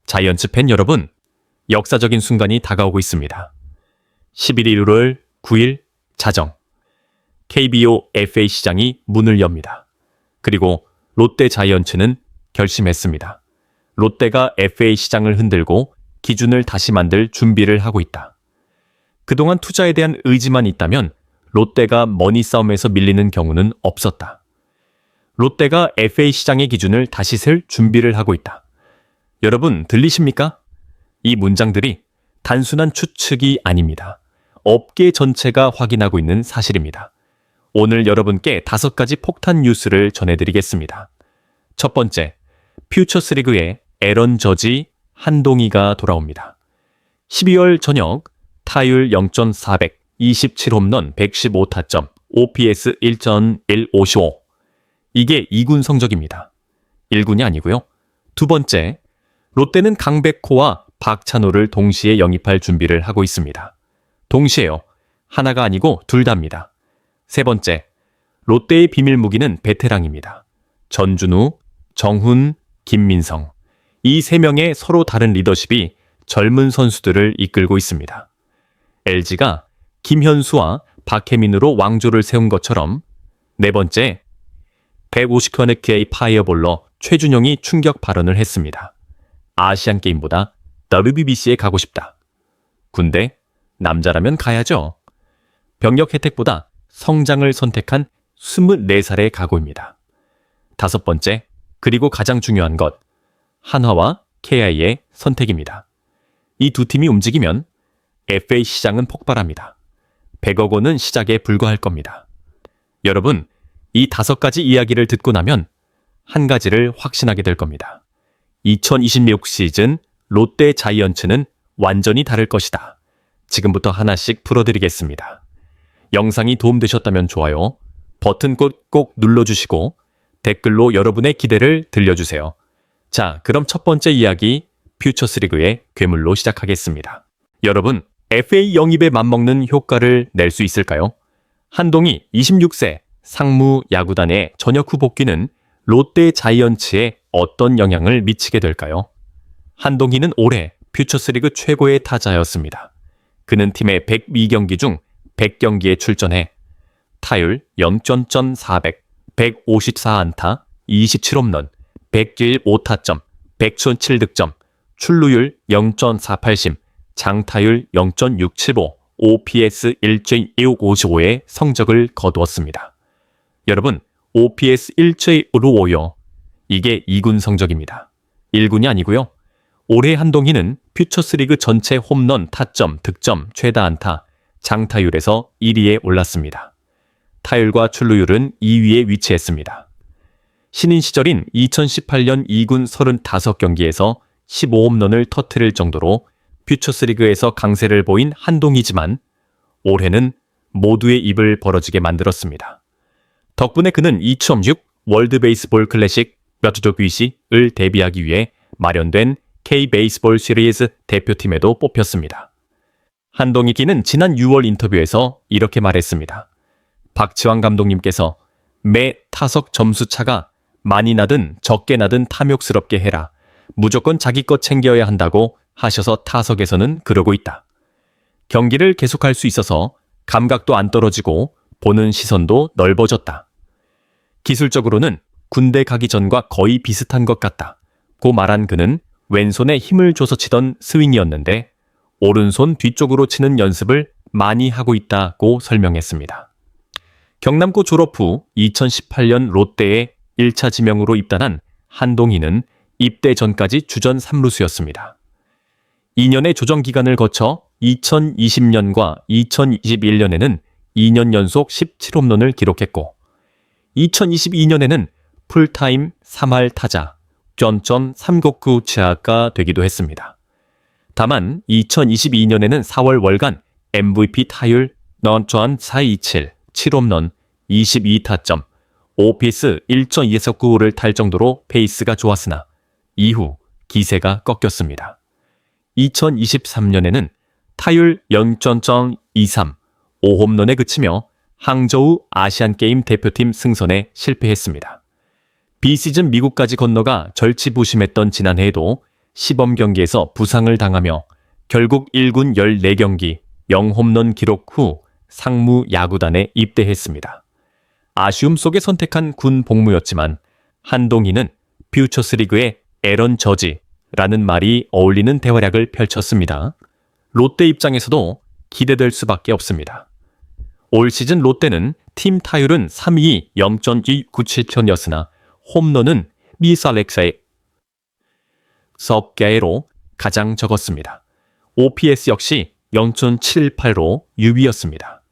자이언츠 팬 여러분, 역사적인 순간이 다가오고 있습니다. 11일 1월 9일 자정, KBO FA 시장이 문을 엽니다. 그리고 롯데 자이언츠는 결심했습니다. 롯데가 FA 시장을 흔들고 기준을 다시 만들 준비를 하고 있다. 그동안 투자에 대한 의지만 있다면 롯데가 머니 싸움에서 밀리는 경우는 없었다. 롯데가 FA 시장의 기준을 다시 셀 준비를 하고 있다. 여러분 들리십니까? 이 문장들이 단순한 추측이 아닙니다. 업계 전체가 확인하고 있는 사실입니다. 오늘 여러분께 5가지 폭탄 뉴스를 전해드리겠습니다. 첫 번째, 퓨처스리그의 에런 저지 한동희가 돌아옵니다. 12월 저녁 타율 0.400, 27홈런 115타점, OPS 1.155. 이게 2군 성적입니다. 1군이 아니고요. 두 번째, 롯데는 강백호와 박찬호를 동시에 영입할 준비를 하고 있습니다. 동시에요. 하나가 아니고 둘 다입니다. 세 번째, 롯데의 비밀 무기는 베테랑입니다. 전준우, 정훈, 김민성. 이 3명의 서로 다른 리더십이 젊은 선수들을 이끌고 있습니다. LG가 김현수와 박혜민으로 왕조를 세운 것처럼 네 번째, 150km의 파이어볼러 최준용이 충격 발언을 했습니다. 아시안게임보다 WBC에 가고 싶다. 군대, 남자라면 가야죠. 병력 혜택보다 성장을 선택한 24살의 각오입니다. 다섯 번째, 그리고 가장 중요한 것, 한화와 KI의 선택입니다. 이 두 팀이 움직이면 FA 시장은 폭발합니다. 100억 원은 시작에 불과할 겁니다. 여러분, 이 5가지 이야기를 듣고 나면 한 가지를 확신하게 될 겁니다. 2026 시즌 롯데 자이언츠는 완전히 다를 것이다. 지금부터 하나씩 풀어드리겠습니다. 영상이 도움되셨다면 좋아요, 버튼 꼭 눌러주시고 댓글로 여러분의 기대를 들려주세요. 자, 그럼 첫 번째 이야기, 퓨처스리그의 괴물로 시작하겠습니다. 여러분, FA 영입에 맞먹는 효과를 낼 수 있을까요? 한동희 26세 상무 야구단의 전역 후 복귀는 롯데 자이언츠에 어떤 영향을 미치게 될까요? 한동희는 올해 퓨처스리그 최고의 타자였습니다. 그는 팀의 102경기 중 100경기에 출전해 타율 0.400, 154안타, 27홈런, 101타점, 107득점, 출루율 0.480, 장타율 0.675, OPS 1.155의 성적을 거두었습니다. 여러분, OPS 1.155요. 이게 2군 성적입니다. 1군이 아니고요. 올해 한동희는 퓨처스리그 전체 홈런, 타점, 득점, 최다 안타, 장타율에서 1위에 올랐습니다. 타율과 출루율은 2위에 위치했습니다. 신인 시절인 2018년 2군 35경기에서 15홈런을 터뜨릴 정도로 퓨처스리그에서 강세를 보인 한동희지만 올해는 모두의 입을 벌어지게 만들었습니다. 덕분에 그는 2006 월드 베이스볼 클래식 뼈저족 위시을 대비하기 위해 마련된 K-베이스볼 시리즈 대표팀에도 뽑혔습니다. 한동희는 지난 6월 인터뷰에서 이렇게 말했습니다. 박지환 감독님께서 매 타석 점수 차가 많이 나든 적게 나든 탐욕스럽게 해라. 무조건 자기 것 챙겨야 한다고 하셔서 타석에서는 그러고 있다. 경기를 계속할 수 있어서 감각도 안 떨어지고 보는 시선도 넓어졌다. 기술적으로는 군대 가기 전과 거의 비슷한 것 같다. 고 말한 그는 왼손에 힘을 줘서 치던 스윙이었는데 오른손 뒤쪽으로 치는 연습을 많이 하고 있다고 설명했습니다. 경남고 졸업 후 2018년 롯데에 1차 지명으로 입단한 한동희는 입대 전까지 주전 3루수였습니다. 2년의 조정 기간을 거쳐 2020년과 2021년에는 2년 연속 17홈런을 기록했고 2022년에는 풀타임 3할 타자 .369 치아가 되기도 했습니다. 다만 2022년에는 4월 월간 MVP 타율 .427, 7홈런, 22타점, OPS 1.249를 탈 정도로 페이스가 좋았으나 이후 기세가 꺾였습니다. 2023년에는 타율 0.23, 5홈런에 그치며 항저우 아시안게임 대표팀 승선에 실패했습니다. 비시즌 미국까지 건너가 절치부심했던 지난해에도 시범 경기에서 부상을 당하며 결국 1군 14경기 0홈런 기록 후 상무 야구단에 입대했습니다. 아쉬움 속에 선택한 군 복무였지만 한동희는 퓨처스 리그의 에런 저지라는 말이 어울리는 대활약을 펼쳤습니다. 롯데 입장에서도 기대될 수밖에 없습니다. 올 시즌 롯데는 팀 타율은 3위 0.297였으나 홈런은 미살렉사의 섭개로 가장 적었습니다. OPS 역시 0.78로 유비였습니다.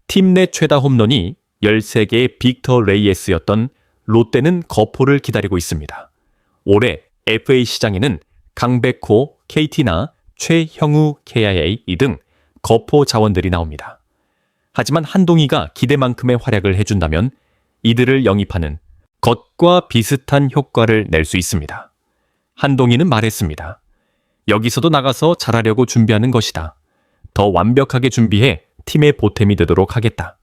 팀 내 최다 홈런이 13개의 빅터 레이에스였던 롯데는 거포를 기다리고 있습니다. 올해 FA 시장에는 강백호, KT나 최형우 KIA 등 거포 자원들이 나옵니다. 하지만 한동희가 기대만큼의 활약을 해준다면 이들을 영입하는 것과 비슷한 효과를 낼 수 있습니다. 한동희는 말했습니다. 여기서도 나가서 잘하려고 준비하는 것이다. 더 완벽하게 준비해 팀의 보탬이 되도록 하겠다.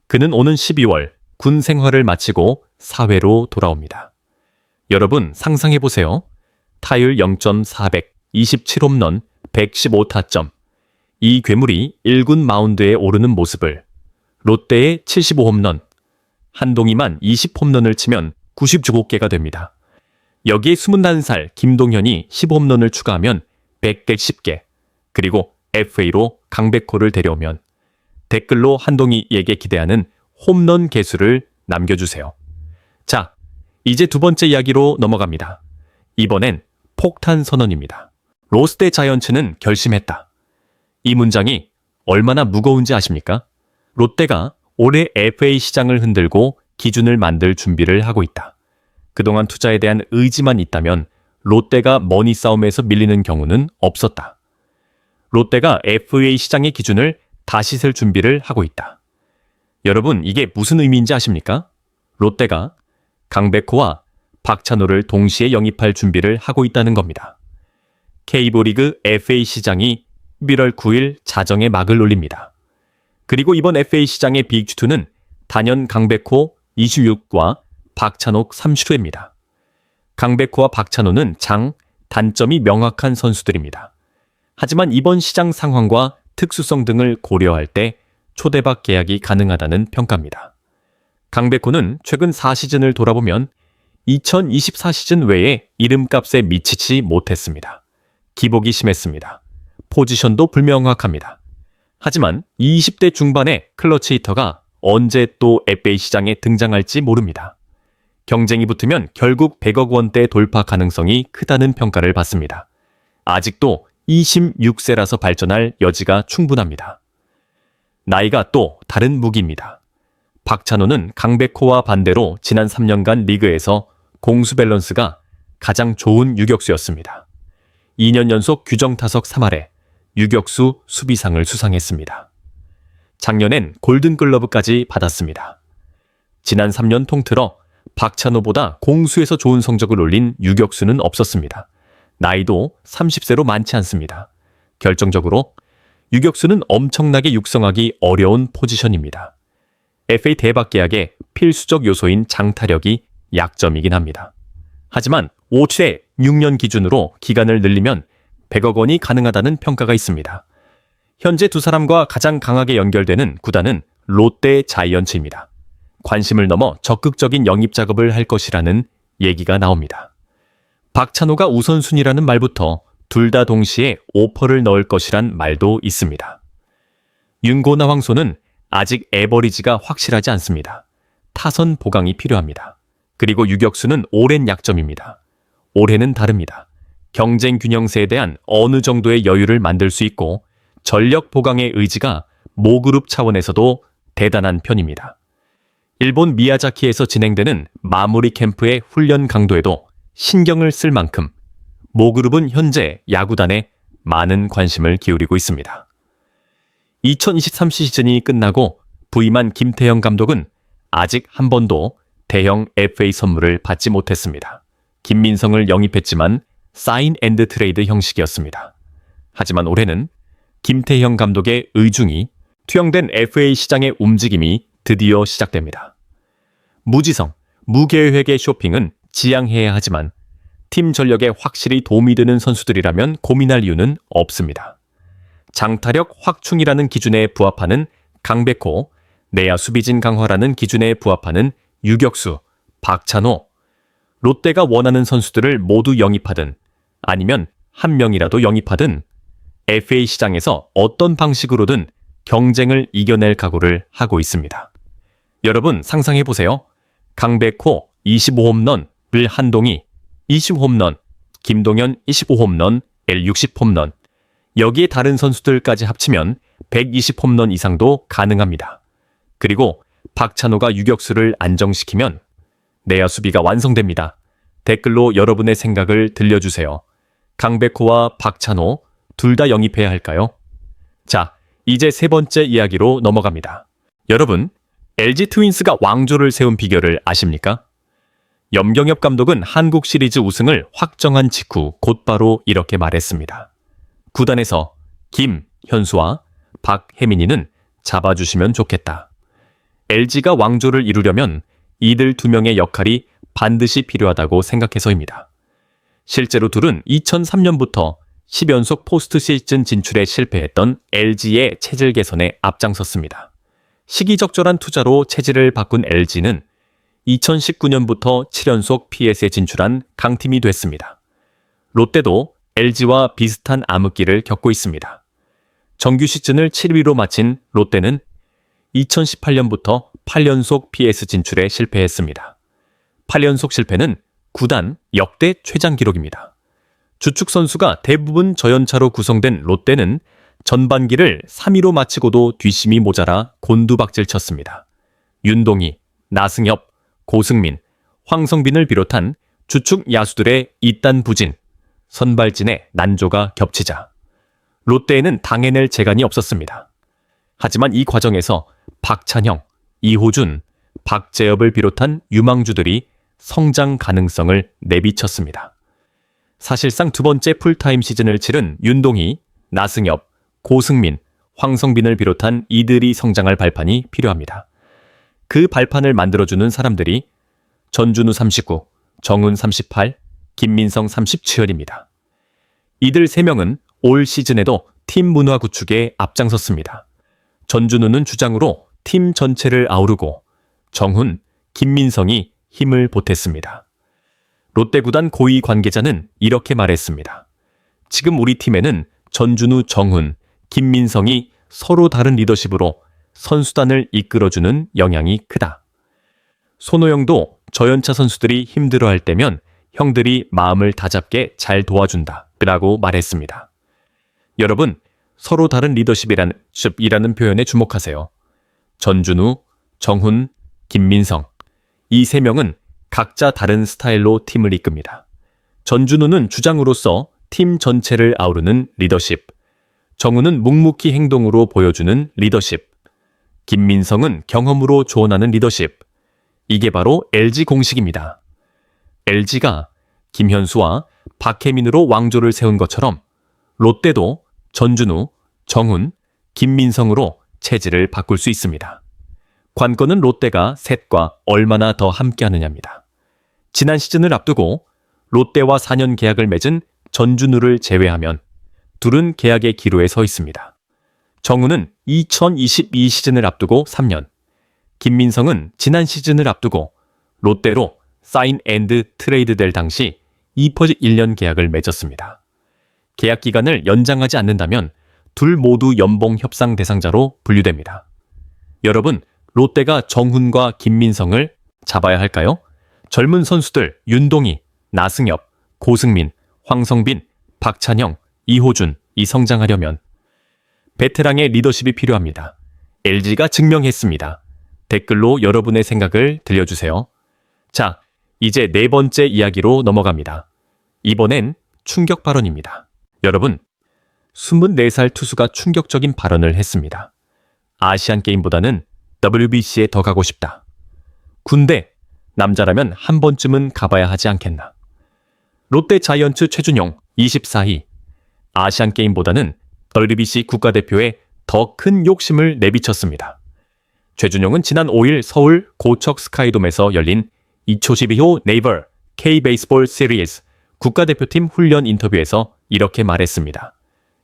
그는 오는 12월 군 생활을 마치고 사회로 돌아옵니다. 여러분 상상해보세요. 타율 0.427홈런 115타점. 이 괴물이 1군 마운드에 오르는 모습을 롯데의 75홈런, 한동희만 20홈런을 치면 97개가 됩니다. 여기에 21살 김동현이 10홈런을 추가하면 110개, 그리고 FA로 강백호를 데려오면 댓글로 한동희에게 기대하는 홈런 개수를 남겨주세요. 자, 이제 두 번째 이야기로 넘어갑니다. 이번엔 폭탄 선언입니다. 로스 대 자이언츠는 결심했다. 이 문장이 얼마나 무거운지 아십니까? 롯데가 올해 FA 시장을 흔들고 기준을 만들 준비를 하고 있다. 그동안 투자에 대한 의지만 있다면 롯데가 머니 싸움에서 밀리는 경우는 없었다. 롯데가 FA 시장의 기준을 다시 셀 준비를 하고 있다. 여러분, 이게 무슨 의미인지 아십니까? 롯데가 강백호와 박찬호를 동시에 영입할 준비를 하고 있다는 겁니다. K리그 FA 시장이 11월 9일 자정에 막을 올립니다. 그리고 이번 FA 시장의 빅2는 단연 강백호 26과 박찬호 30회입니다. 강백호와 박찬호는 단점이 명확한 선수들입니다. 하지만 이번 시장 상황과 특수성 등을 고려할 때 초대박 계약이 가능하다는 평가입니다. 강백호는 최근 4시즌을 돌아보면 2024 시즌 외에 이름값에 미치지 못했습니다. 기복이 심했습니다. 포지션도 불명확합니다. 하지만 20대 중반의 클러치 히터가 언제 또 FA 시장에 등장할지 모릅니다. 경쟁이 붙으면 결국 100억 원대 돌파 가능성이 크다는 평가를 받습니다. 아직도 26세라서 발전할 여지가 충분합니다. 나이가 또 다른 무기입니다. 박찬호는 강백호와 반대로 지난 3년간 리그에서 공수 밸런스가 가장 좋은 유격수였습니다. 2년 연속 규정 타석 3할에 유격수 수비상을 수상했습니다. 작년엔 골든글러브까지 받았습니다. 지난 3년 통틀어 박찬호보다 공수에서 좋은 성적을 올린 유격수는 없었습니다. 나이도 30세로 많지 않습니다. 결정적으로 유격수는 엄청나게 육성하기 어려운 포지션입니다. FA 대박 계약의 필수적 요소인 장타력이 약점이긴 합니다. 하지만 5최 6년 기준으로 기간을 늘리면 100억 원이 가능하다는 평가가 있습니다. 현재 두 사람과 가장 강하게 연결되는 구단은 롯데 자이언츠입니다. 관심을 넘어 적극적인 영입 작업을 할 것이라는 얘기가 나옵니다. 박찬호가 우선순위라는 말부터 둘 다 동시에 오퍼를 넣을 것이란 말도 있습니다. 윤고나 황소는 아직 에버리지가 확실하지 않습니다. 타선 보강이 필요합니다. 그리고 유격수는 오랜 약점입니다. 올해는 다릅니다. 경쟁 균형세에 대한 어느 정도의 여유를 만들 수 있고 전력 보강의 의지가 모그룹 차원에서도 대단한 편입니다. 일본 미야자키에서 진행되는 마무리 캠프의 훈련 강도에도 신경을 쓸 만큼 모그룹은 현재 야구단에 많은 관심을 기울이고 있습니다. 2023 시즌이 끝나고 부임한 김태형 감독은 아직 한 번도 대형 FA 선물을 받지 못했습니다. 김민성을 영입했지만 사인 앤드 트레이드 형식이었습니다. 하지만 올해는 김태형 감독의 의중이 투영된 FA 시장의 움직임이 드디어 시작됩니다. 무지성, 무계획의 쇼핑은 지양해야 하지만 팀 전력에 확실히 도움이 되는 선수들이라면 고민할 이유는 없습니다. 장타력 확충이라는 기준에 부합하는 강백호, 내야 수비진 강화라는 기준에 부합하는 유격수, 박찬호, 롯데가 원하는 선수들을 모두 영입하든 아니면 한 명이라도 영입하든 FA 시장에서 어떤 방식으로든 경쟁을 이겨낼 각오를 하고 있습니다. 여러분 상상해보세요. 강백호 25홈런, 한동희 20홈런, 김동현 25홈런, 60홈런, 여기에 다른 선수들까지 합치면 120홈런 이상도 가능합니다. 그리고 박찬호가 유격수를 안정시키면 내야 수비가 완성됩니다. 댓글로 여러분의 생각을 들려주세요. 강백호와 박찬호 둘 다 영입해야 할까요? 자, 이제 세 번째 이야기로 넘어갑니다. 여러분, LG 트윈스가 왕조를 세운 비결을 아십니까? 염경엽 감독은 한국 시리즈 우승을 확정한 직후 곧바로 이렇게 말했습니다. 구단에서 김, 현수와 박혜민이는 잡아주시면 좋겠다. LG가 왕조를 이루려면 이들 두 명의 역할이 반드시 필요하다고 생각해서입니다. 실제로 둘은 2003년부터 10연속 포스트 시즌 진출에 실패했던 LG의 체질 개선에 앞장섰습니다. 시기적절한 투자로 체질을 바꾼 LG는 2019년부터 7연속 PS에 진출한 강팀이 됐습니다. 롯데도 LG와 비슷한 암흑기를 겪고 있습니다. 정규 시즌을 7위로 마친 롯데는 2018년부터 8연속 PS 진출에 실패했습니다. 8연속 실패는 구단 역대 최장 기록입니다. 주축 선수가 대부분 저연차로 구성된 롯데는 전반기를 3위로 마치고도 뒷심이 모자라 곤두박질 쳤습니다. 윤동희, 나승엽, 고승민, 황성빈을 비롯한 주축 야수들의 이단 부진, 선발진의 난조가 겹치자 롯데에는 당해낼 재간이 없었습니다. 하지만 이 과정에서 박찬형, 이호준, 박재엽을 비롯한 유망주들이 성장 가능성을 내비쳤습니다. 사실상 두 번째 풀타임 시즌을 치른 윤동희, 나승엽, 고승민, 황성빈을 비롯한 이들이 성장할 발판이 필요합니다. 그 발판을 만들어주는 사람들이 전준우 39, 정훈 38, 김민성 37입니다. 이들 3명은 올 시즌에도 팀 문화 구축에 앞장섰습니다. 전준우는 주장으로 팀 전체를 아우르고 정훈, 김민성이 힘을 보탰습니다. 롯데 구단 고위 관계자는 이렇게 말했습니다. 지금 우리 팀에는 전준우, 정훈, 김민성이 서로 다른 리더십으로 선수단을 이끌어주는 영향이 크다. 손호영도 저연차 선수들이 힘들어할 때면 형들이 마음을 다잡게 잘 도와준다 라고 말했습니다. 여러분, 서로 다른 리더십이라는 표현에 주목하세요. 전준우, 정훈, 김민성, 이 3명은 각자 다른 스타일로 팀을 이끕니다. 전준우는 주장으로서 팀 전체를 아우르는 리더십, 정훈은 묵묵히 행동으로 보여주는 리더십, 김민성은 경험으로 조언하는 리더십. 이게 바로 LG 공식입니다. LG가 김현수와 박혜민으로 왕조를 세운 것처럼 롯데도 전준우, 정훈, 김민성으로 체질을 바꿀 수 있습니다. 관건은 롯데가 셋과 얼마나 더 함께하느냐입니다. 지난 시즌을 앞두고 롯데와 4년 계약을 맺은 전준우를 제외하면 둘은 계약의 기로에 서 있습니다. 정훈은 2022 시즌을 앞두고 3년, 김민성은 지난 시즌을 앞두고 롯데로 사인 앤드 트레이드 될 당시 1년 계약을 맺었습니다. 계약 기간을 연장하지 않는다면 둘 모두 연봉 협상 대상자로 분류됩니다. 여러분, 롯데가 정훈과 김민성을 잡아야 할까요? 젊은 선수들 윤동희, 나승엽, 고승민, 황성빈, 박찬형, 이호준 이 성장하려면 베테랑의 리더십이 필요합니다. LG가 증명했습니다. 댓글로 여러분의 생각을 들려주세요. 자, 이제 네 번째 이야기로 넘어갑니다. 이번엔 충격 발언입니다. 여러분, 24살 투수가 충격적인 발언을 했습니다. 아시안 게임보다는 WBC에 더 가고 싶다. 군대, 남자라면 한 번쯤은 가봐야 하지 않겠나. 롯데 자이언츠 최준용 24희. 아시안 게임보다는 WBC 국가대표에 더 큰 욕심을 내비쳤습니다. 최준용은 지난 5일 서울 고척 스카이돔에서 열린 2012호 네이버 K-베이스볼 시리즈 국가대표팀 훈련 인터뷰에서 이렇게 말했습니다.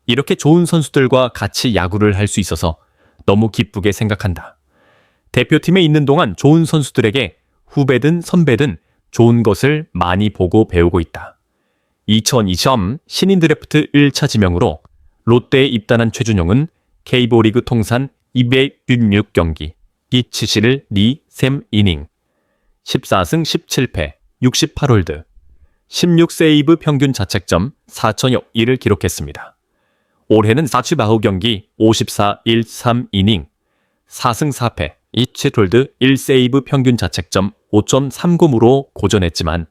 이렇게 좋은 선수들과 같이 야구를 할 수 있어서 너무 기쁘게 생각한다. 대표팀에 있는 동안 좋은 선수들에게 후배든 선배든 좋은 것을 많이 보고 배우고 있다. 2020 신인 드래프트 1차 지명으로 롯데에 입단한 최준용은 KBO 리그 통산 266경기, 277을 3이닝, 14승 17패, 68홀드, 16세이브 평균 자책점 4,001을 기록했습니다. 올해는 49경기, 54, 1, 3이닝, 4승 4패, 27홀드, 1세이브 평균 자책점 5.30으로 고전했지만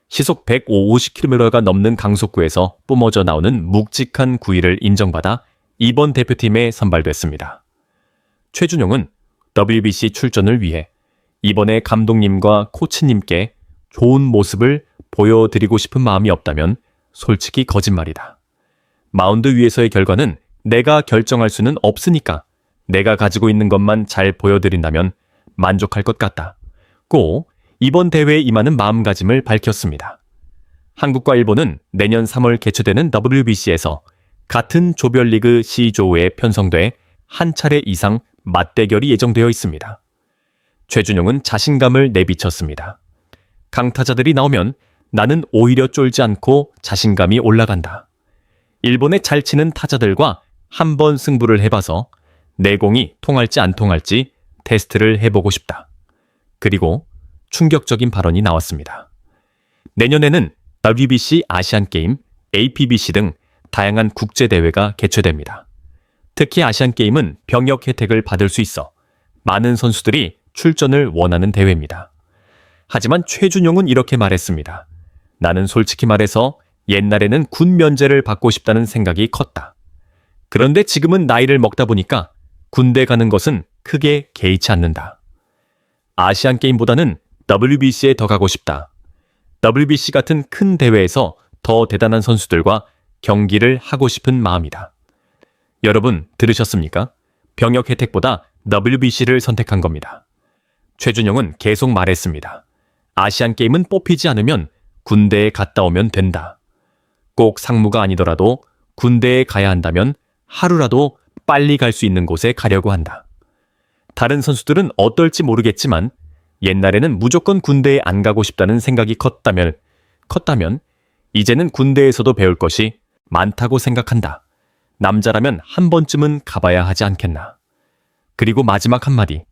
시속 150km가 넘는 강속구에서 뿜어져 나오는 묵직한 구위를 인정받아 이번 대표팀에 선발됐습니다. 최준용은 WBC 출전을 위해 이번에 감독님과 코치님께 좋은 모습을 보여드리고 싶은 마음이 없다면 솔직히 거짓말이다. 마운드 위에서의 결과는 내가 결정할 수는 없으니까 내가 가지고 있는 것만 잘 보여드린다면 만족할 것 같다. 고 이번 대회에 임하는 마음가짐을 밝혔습니다. 한국과 일본은 내년 3월 개최되는 WBC에서 같은 조별리그 C조에 편성돼 한 차례 이상 맞대결이 예정되어 있습니다. 최준용은 자신감을 내비쳤습니다. 강타자들이 나오면 나는 오히려 쫄지 않고 자신감이 올라간다. 일본의 잘 치는 타자들과 한번 승부를 해봐서 내 공이 통할지 안 통할지 테스트를 해보고 싶다. 그리고 충격적인 발언이 나왔습니다. 내년에는 WBC 아시안게임, APBC 등 다양한 국제대회가 개최됩니다. 특히 아시안게임은 병역 혜택을 받을 수 있어 많은 선수들이 출전을 원하는 대회입니다. 하지만 최준용은 이렇게 말했습니다. 나는 솔직히 말해서 옛날에는 군 면제를 받고 싶다는 생각이 컸다. 그런데 지금은 나이를 먹다 보니까 군대 가는 것은 크게 개의치 않는다. 아시안게임보다는 WBC에 더 가고 싶다. WBC 같은 큰 대회에서 더 대단한 선수들과 경기를 하고 싶은 마음이다. 여러분 들으셨습니까? 병역 혜택보다 WBC를 선택한 겁니다. 최준용은 계속 말했습니다. 아시안게임은 뽑히지 않으면 군대에 갔다 오면 된다. 꼭 상무가 아니더라도 군대에 가야 한다면 하루라도 빨리 갈 수 있는 곳에 가려고 한다. 다른 선수들은 어떨지 모르겠지만 옛날에는 무조건 군대에 안 가고 싶다는 생각이 컸다면 이제는 군대에서도 배울 것이 많다고 생각한다. 남자라면 한 번쯤은 가봐야 하지 않겠나. 그리고 마지막 한마디.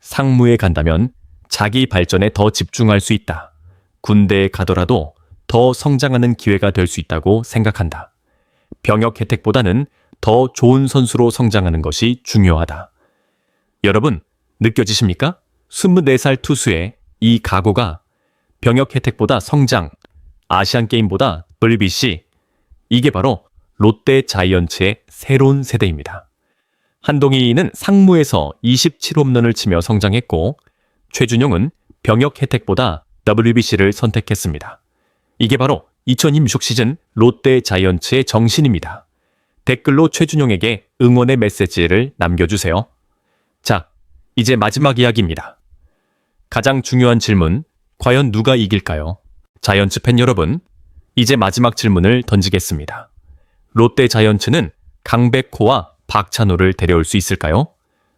상무에 간다면 자기 발전에 더 집중할 수 있다. 군대에 가더라도 더 성장하는 기회가 될 수 있다고 생각한다. 병역 혜택보다는 더 좋은 선수로 성장하는 것이 중요하다. 여러분, 느껴지십니까? 24살 투수의 이 각오가 병역 혜택보다 성장, 아시안게임보다 WBC, 이게 바로 롯데 자이언츠의 새로운 세대입니다. 한동희는 상무에서 27홈런을 치며 성장했고 최준용은 병역 혜택보다 WBC를 선택했습니다. 이게 바로 2026 시즌 롯데 자이언츠의 정신입니다. 댓글로 최준용에게 응원의 메시지를 남겨주세요. 자, 이제 마지막 이야기입니다. 가장 중요한 질문, 과연 누가 이길까요? 자이언츠 팬 여러분, 이제 마지막 질문을 던지겠습니다. 롯데 자이언츠는 강백호와 박찬호를 데려올 수 있을까요?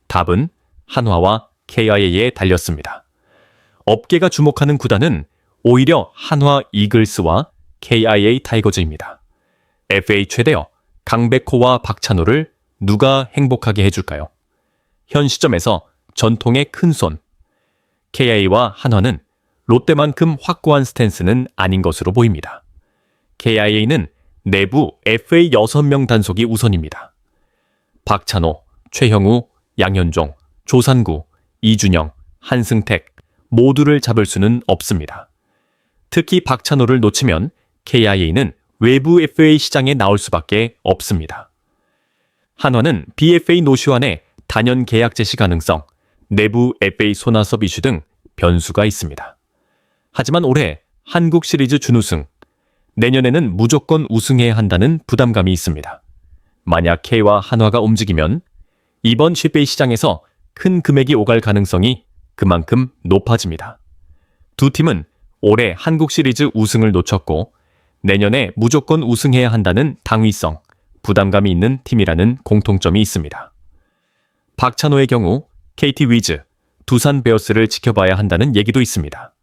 답은 한화와 KIA에 달렸습니다. 업계가 주목하는 구단은 오히려 한화 이글스와 KIA 타이거즈입니다. FA 최대어 강백호와 박찬호를 누가 행복하게 해줄까요? 현 시점에서 전통의 큰손, KIA와 한화는 롯데만큼 확고한 스탠스는 아닌 것으로 보입니다. KIA는 내부 FA 6명 단속이 우선입니다. 박찬호, 최형우, 양현종, 조산구, 이준영, 한승택 모두를 잡을 수는 없습니다. 특히 박찬호를 놓치면 KIA는 외부 FA 시장에 나올 수밖에 없습니다. 한화는 BFA 노시환의 단연 계약 제시 가능성, 내부 FA 손아섭 이슈 등 변수가 있습니다. 하지만 올해 한국 시리즈 준우승, 내년에는 무조건 우승해야 한다는 부담감이 있습니다. 만약 K와 한화가 움직이면 이번 FA 시장에서 큰 금액이 오갈 가능성이 그만큼 높아집니다. 두 팀은 올해 한국 시리즈 우승을 놓쳤고 내년에 무조건 우승해야 한다는 당위성, 부담감이 있는 팀이라는 공통점이 있습니다. 박찬호의 경우 KT 위즈, 두산 베어스를 지켜봐야 한다는 얘기도 있습니다.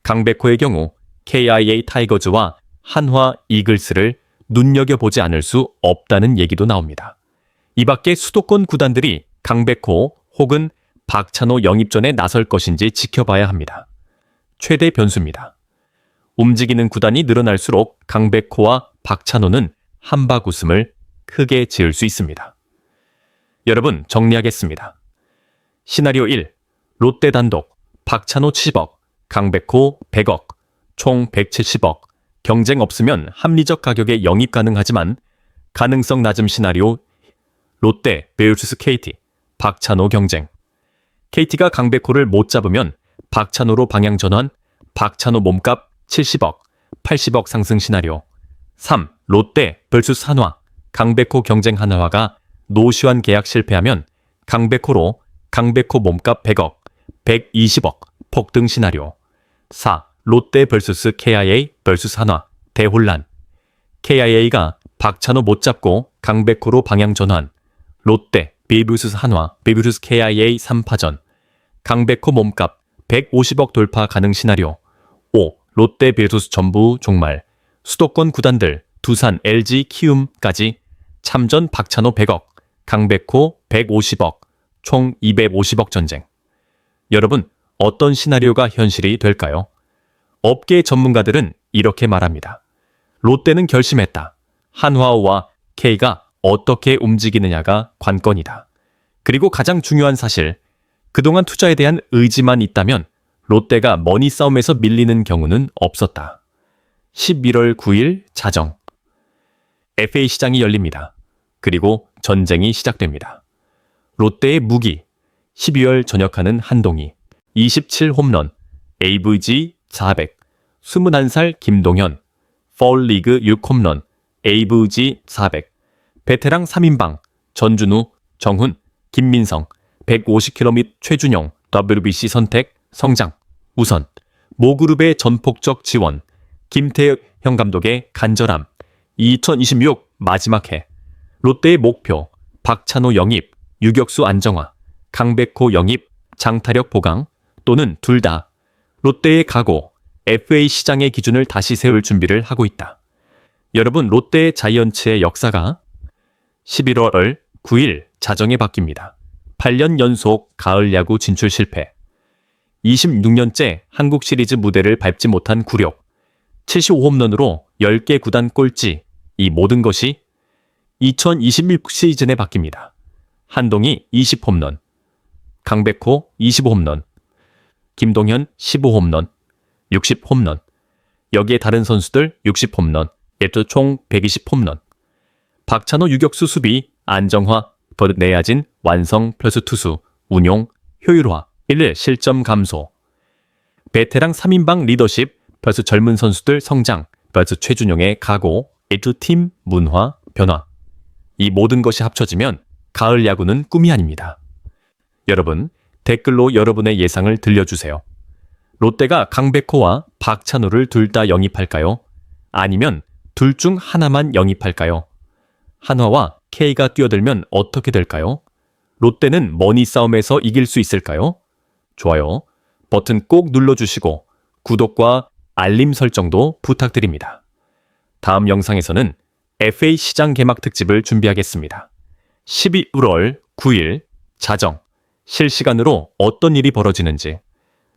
강백호의 경우 KIA 타이거즈와 한화 이글스를 눈여겨보지 않을 수 없다는 얘기도 나옵니다. 이 밖에 수도권 구단들이 강백호 혹은 박찬호 영입전에 나설 것인지 지켜봐야 합니다. 최대 변수입니다. 움직이는 구단이 늘어날수록 강백호와 박찬호는 한박 웃음을 크게 지을 수 있습니다. 여러분, 정리하겠습니다. 시나리오 1. 롯데 단독, 박찬호 70억, 강백호 100억, 총 170억. 경쟁 없으면 합리적 가격에 영입 가능하지만 가능성 낮음 시나리오 롯데 vs KT, 박찬호 경쟁. KT가 강백호를 못 잡으면 박찬호로 방향 전환, 박찬호 몸값 70억, 80억 상승 시나리오. 3. 롯데 vs 한화, 강백호 경쟁 한화가 노시환 계약 실패하면 강백호로 강백호 몸값 100억, 120억 폭등 시나리오. 4. 롯데 vs KIA vs 한화, 대혼란. KIA가 박찬호 못 잡고 강백호로 방향 전환, 롯데 vs 한화 vs KIA 3파전, 강백호 몸값 150억 돌파 가능 시나리오. 5. 롯데 vs 전부 종말, 수도권 구단들 두산, LG, 키움까지 참전 박찬호 100억, 강백호 150억, 총 250억 전쟁. 여러분, 어떤 시나리오가 현실이 될까요? 업계 전문가들은 이렇게 말합니다. 롯데는 결심했다. 한화와 K가 어떻게 움직이느냐가 관건이다. 그리고 가장 중요한 사실, 그동안 투자에 대한 의지만 있다면 롯데가 머니 싸움에서 밀리는 경우는 없었다. 11월 9일 자정. FA 시장이 열립니다. 그리고 전쟁이 시작됩니다. 롯데의 무기, 12월 전역하는 한동희, 27홈런, AVG 400, 21살 김동현, 폴리그 6홈런, AVG 400, 베테랑 3인방, 전준우, 정훈, 김민성, 150km 및 최준용, WBC 선택, 성장, 우선, 모그룹의 전폭적 지원, 김태형 감독의 간절함, 2026 마지막 해, 롯데의 목표, 박찬호 영입, 유격수 안정화, 강백호 영입, 장타력 보강, 또는 둘 다. 롯데의 각오, FA 시장의 기준을 다시 세울 준비를 하고 있다. 여러분, 롯데 자이언츠의 역사가 11월 9일 자정에 바뀝니다. 8년 연속 가을 야구 진출 실패. 26년째 한국 시리즈 무대를 밟지 못한 굴욕. 75홈런으로 10개 구단 꼴찌. 이 모든 것이 2026 시즌에 바뀝니다. 한동희 20홈런, 강백호 25홈런, 김동현 15홈런, 60홈런, 여기에 다른 선수들 60홈런, 예토 총 120홈런. 박찬호 유격수 수비, 안정화, 내야진, 완성 플러스 투수, 운용, 효율화, 1일 실점 감소. 베테랑 3인방 리더십 플러스 젊은 선수들 성장 플러스 최준용의 각오, 예토 팀 문화, 변화. 이 모든 것이 합쳐지면 가을 야구는 꿈이 아닙니다. 여러분, 댓글로 여러분의 예상을 들려주세요. 롯데가 강백호와 박찬호를 둘 다 영입할까요? 아니면 둘 중 하나만 영입할까요? 한화와 K가 뛰어들면 어떻게 될까요? 롯데는 머니 싸움에서 이길 수 있을까요? 좋아요 버튼 꼭 눌러주시고 구독과 알림 설정도 부탁드립니다. 다음 영상에서는 FA 시장 개막 특집을 준비하겠습니다. 12월 9일 자정, 실시간으로 어떤 일이 벌어지는지,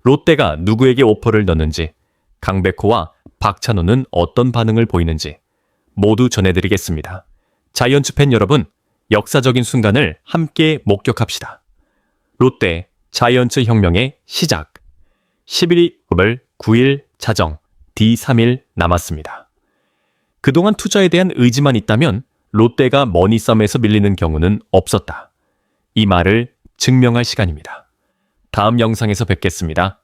롯데가 누구에게 오퍼를 넣는지, 강백호와 박찬호는 어떤 반응을 보이는지 모두 전해드리겠습니다. 자이언츠 팬 여러분, 역사적인 순간을 함께 목격합시다. 롯데 자이언츠 혁명의 시작. 11월 9일 자정, D3일 남았습니다. 그동안 투자에 대한 의지만 있다면 롯데가 머니 싸움에서 밀리는 경우는 없었다. 이 말을 증명할 시간입니다. 다음 영상에서 뵙겠습니다.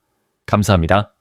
감사합니다.